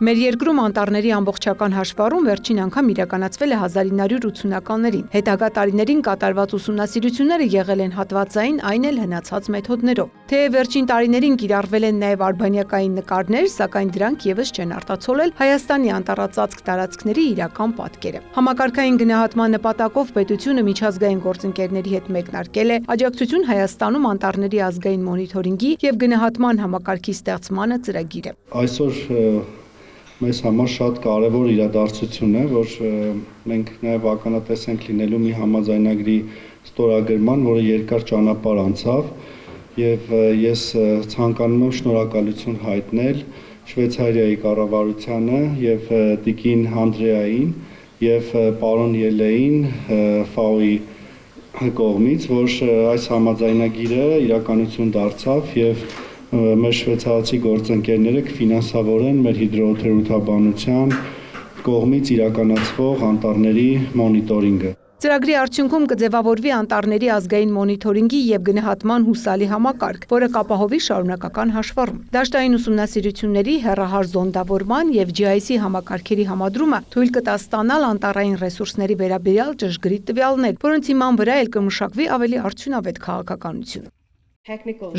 Մեր երկրում անտառների ամբողջական հաշվառում վերջին անգամ իրականացվել է 1980-ականներին։ Հետագա տարիներին կատարված ուսումնասիրությունները եղել են հատվածային, այն էլ հնացած մեթոդներով։ Թեև վերջին տարիներին կիրառվել են նաև արբանյակային նկարներ, սակայն դրանք ևս չեն արտացոլել Հայաստանի անտառածածկ տարածքների իրական պատկերը։ Համակարգային գնահատման նպատակով պետությունը միջազգային գործընկերների հետ մեկնարկել է աջակցություն Հայաստանում անտառների ազգային մոնիթորինգի եւ գնահատման համակարգի ստեղծմանը ծրագիրը։ Այսօր մեզ համար շատ կարևոր իրադարձություն է, որ մենք նաև ականատես ենք լինելու մի համաձայնագրի ստորագրման, որը երկար ճանապարհ անցավ, եւ ես ցանկանում եմ շնորհակալություն հայտնել Շվեյցարիայի կառավարությանը եւ տիկին Անդրեային եւ պարոն Ելեին FAO-ի կողմից, որ այս համաձայնագիրը իրականություն դարձավ եւ մեր շվեյցարացի գործընկերները կֆինանսավորեն մեր հիդրոթերապևտաբանության կողմից իրականացվող անտառների մոնիտորինգը։ Ծրագրի արդյունքում կձևավորվի անտառների ազգային մոնիթորինգի եւ գնահատման հուսալի համակարգ, որը կապահովի շարունակական հաշվառում։ Դաշտային ուսումնասիրությունների, հեռահար զոնդավորման եւ GIS-ի համակարգերի համադրումը թույլ կտա ստանալ անտառային ռեսուրսների վերաբերյալ ճշգրիտ տվյալներ, որոնց հիման վրա էլ կմշակվի ավելի արդյունավետ քաղաքականություն։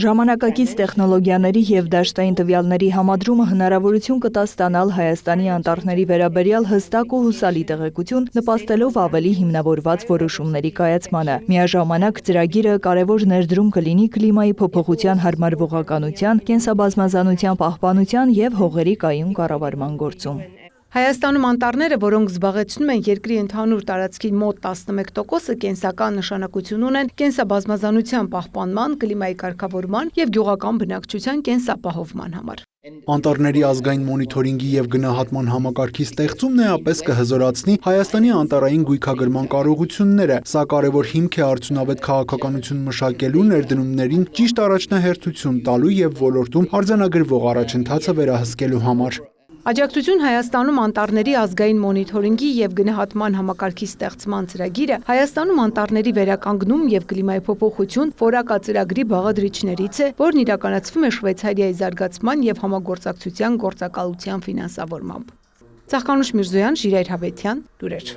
Ժամանակակից տեխնոլոգիաների եւ դաշտային տվյալների համադրումը հնարավորություն կտա ստանալ Հայաստանի անտառների վերաբերյալ հստակ ու հուսալի տեղեկություն, նպաստելով ավելի հիմնավորված որոշումների կայացմանը։ Միաժամանակ ծրագիրը կարևոր ներդրում կլինի կլիմայի փոփոխության հարմարվողականության, կենսաբազմազանության պահպանության եւ հողերի կայուն կառավարման գործում։ Հայաստանում անտառները, որոնք զբաղեցնում են երկրի ընդհանուր տարածքի մոտ 11%-ը, կենսական նշանակություն ունեն կենսաբազմազանության պահպանման, կլիմայի կարգավորման եւ գյուղական բնակչության կենսապահովման համար։ Անտառների ազգային մոնիթորինգի եւ գնահատման համակարգի ստեղծումն էապես կհզորացնի Հայաստանի անտառային գույքագրման կարողությունները։ Սա կարևոր հիմք է արդյունավետ քաղաքականություն մշակելու, ներդրումներին ճիշտ առաջնահերթություն տալու եւ ոլորտում արձանագրվող առաջընթացը վերահսկելու համար։ Աջակցություն Հայաստանում անտառների ազգային մոնիթորինգի եւ գնահատման համակարգի ստեղծման ծրագիրը Հայաստանում անտառների վերականգնում եւ կլիմայի փոփոխություն FORACA ծրագրի բաղադրիչներից է, որն իրականացվում է Շվեյցարիայի զարգացման եւ համագործակցության գործակալության ֆինանսավորմամբ։ Ծաղկանուշ Միրզոյան, Ժիրայր Հավետյան, լուրեր։